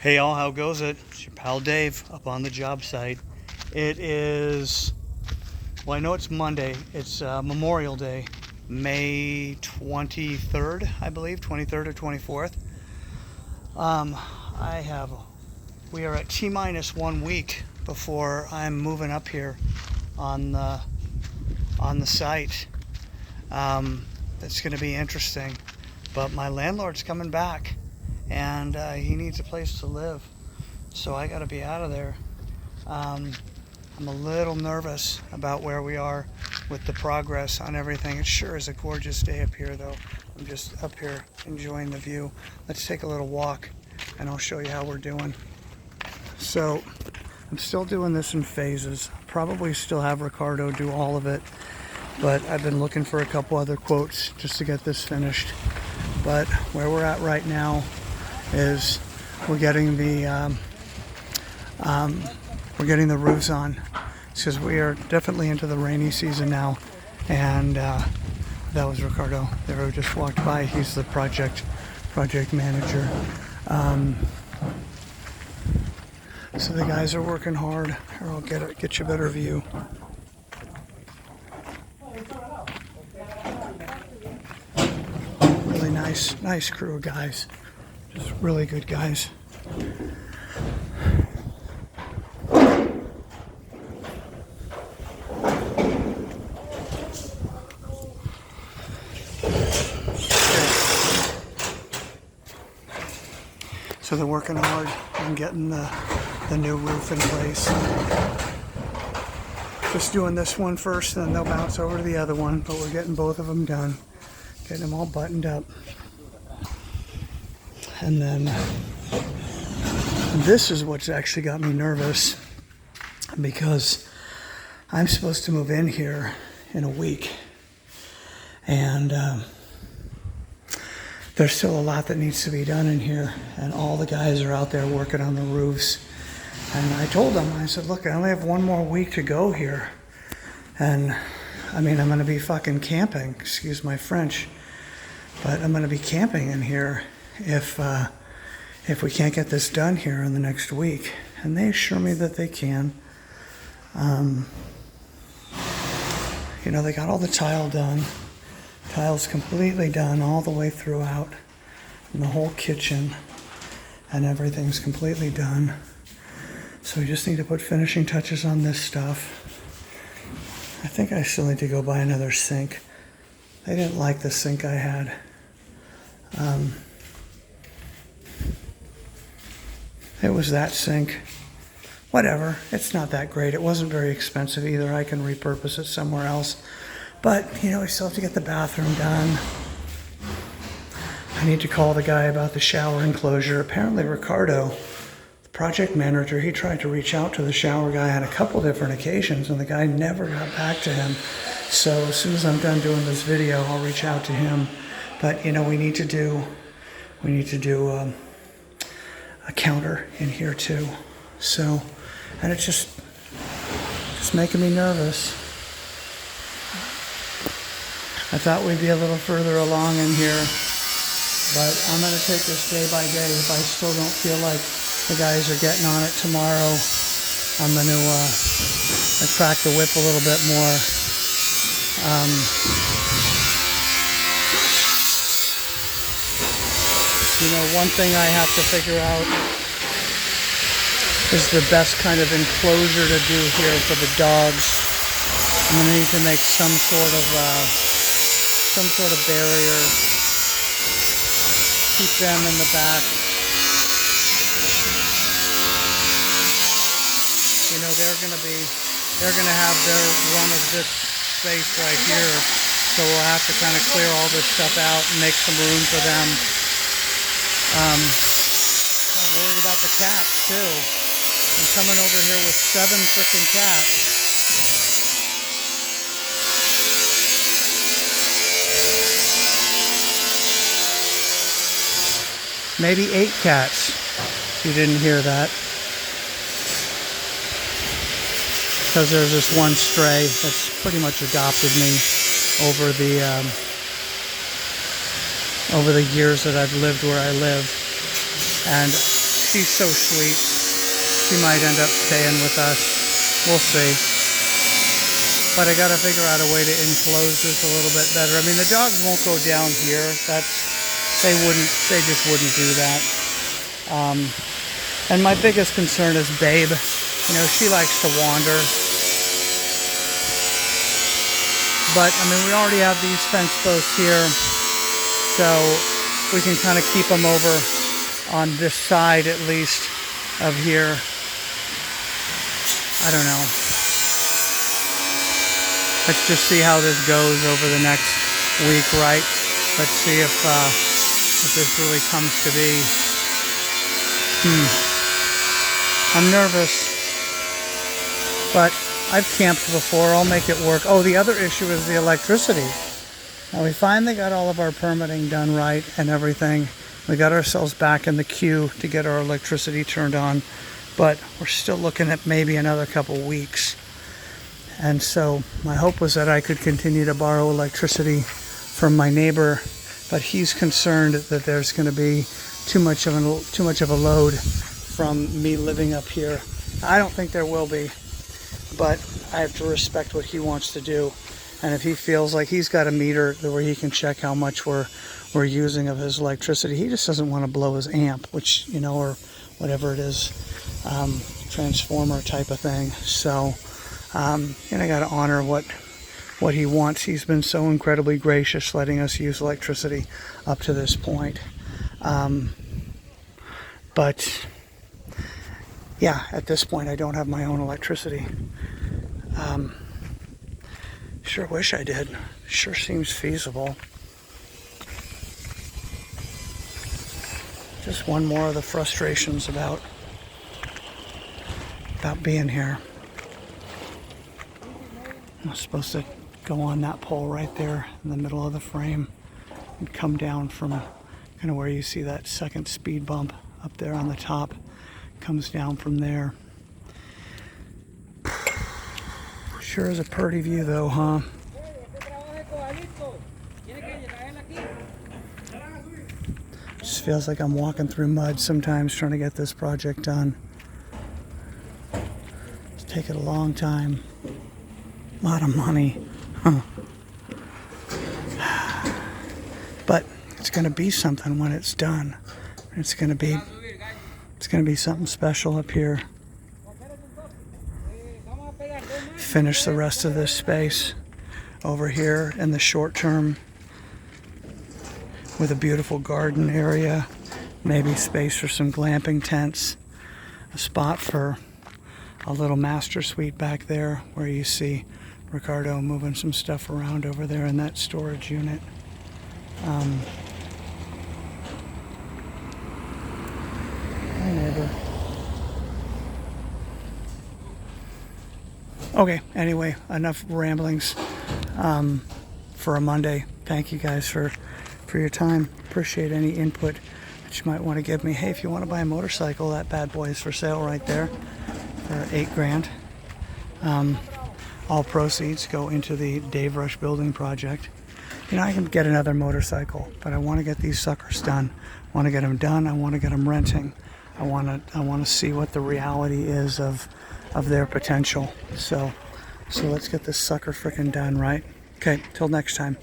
Hey y'all, how goes it? It's your pal Dave up on the job site. It is, well, I know it's Monday. It's Memorial Day, May 23rd, I believe, 23rd or 24th. Um, I have, we are at T-minus 1 week before I'm moving up here on the site. It's going to be interesting, but my landlord's coming back, and he needs a place to live, so I got to be out of there. I'm a little nervous about where we are with the progress on everything. It sure is a gorgeous day up here, though. I'm just up here enjoying the view. Let's take a little walk, and I'll show you how we're doing. So I'm still doing this in phases. Probably still have Ricardo do all of it, but I've been looking for a couple other quotes just to get this finished. But where we're at right now is we're getting the roofs on, because we are definitely into the rainy season now. And that was Ricardo there who just walked by. He's the project manager. So the guys are working hard. Here, I'll get you a better view. Really nice crew of guys. Just really good guys. So they're working hard on getting the new roof in place. Just doing this one first, then they'll bounce over to the other one, but we're getting both of them done. Getting them all buttoned up. And then this is what's actually got me nervous, because I'm supposed to move in here in a week. And there's still a lot that needs to be done in here, and all the guys are out there working on the roofs. And I told them, I said, look, I only have one more week to go here. And I mean, I'm going to be fucking camping, excuse my French, but I'm going to be camping in here if we can't get this done here in the next week. And they assure me that they can. You know, they got all the tile done. Tile's completely done all the way throughout, and the whole kitchen and everything's completely done. So we just need to put finishing touches on this stuff. I think I still need to go buy another sink. They didn't like the sink I had. It was that sink. Whatever, it's not that great. It wasn't very expensive either. I can repurpose it somewhere else. But, you know, we still have to get the bathroom done. I need to call the guy about the shower enclosure. Apparently Ricardo, the project manager, he tried to reach out to the shower guy on a couple different occasions, and the guy never got back to him. So as soon as I'm done doing this video, I'll reach out to him. But, you know, we need to do a counter in here too. So, and it's just making me nervous. I thought we'd be a little further along in here, but I'm going to take this day by day. If I still don't feel like the guys are getting on it tomorrow, I'm going to crack the whip a little bit more. You know, one thing I have to figure out is the best kind of enclosure to do here for the dogs. I'm going to need to make some sort of barrier, keep them in the back. You know, they're going to have their run of this space right here, so we'll have to kind of clear all this stuff out and make some room for them. I'm worried about the cats too. I'm coming over here with 7 freaking cats. Maybe 8 cats, if you didn't hear that. Because there's this one stray that's pretty much adopted me over the years that I've lived where I live. And she's so sweet. She might end up staying with us. We'll see. But I gotta figure out a way to enclose this a little bit better. I mean, the dogs won't go down here. They just wouldn't do that. And my biggest concern is Babe. You know, she likes to wander. But, I mean, we already have these fence posts here, so we can kind of keep them over on this side, at least, of here. I don't know. Let's just see how this goes over the next week, right? Let's see if this really comes to be. I'm nervous, but I've camped before. I'll make it work. Oh, the other issue is the electricity. Now, we finally got all of our permitting done right and everything. We got ourselves back in the queue to get our electricity turned on, but we're still looking at maybe another couple weeks. And so my hope was that I could continue to borrow electricity from my neighbor, but he's concerned that there's going to be too much of a load from me living up here. I don't think there will be, but I have to respect what he wants to do. And if he feels like he's got a meter where he can check how much we're using of his electricity, he just doesn't want to blow his amp, which, you know, or whatever it is, transformer type of thing. So, and I got to honor what he wants. He's been so incredibly gracious letting us use electricity up to this point. But yeah, at this point I don't have my own electricity. Sure wish I did. Sure seems feasible. Just one more of the frustrations about being here. I'm supposed to go on that pole right there in the middle of the frame and come down from kind of where you see that second speed bump up there on the top. Comes down from there. Sure is a pretty view though, huh? Just feels like I'm walking through mud sometimes trying to get this project done. It's taken a long time. A lot of money. Huh. But it's going to be something when it's done. It's going to be something special up here. Finish the rest of this space over here in the short term with a beautiful garden area, maybe space for some glamping tents, a spot for a little master suite back there where you see Ricardo moving some stuff around over there in that storage unit. Hi, neighbor. Okay, anyway, enough ramblings for a Monday. Thank you guys for your time. Appreciate any input that you might want to give me. Hey, if you want to buy a motorcycle, that bad boy is for sale right there for $8,000. All proceeds go into the Dave Rush building project. You know, I can get another motorcycle, but I want to get these suckers done. I want to get them done. I want to get them renting. I want to see what the reality is of their potential. So let's get this sucker frickin' done, right? Okay, till next time.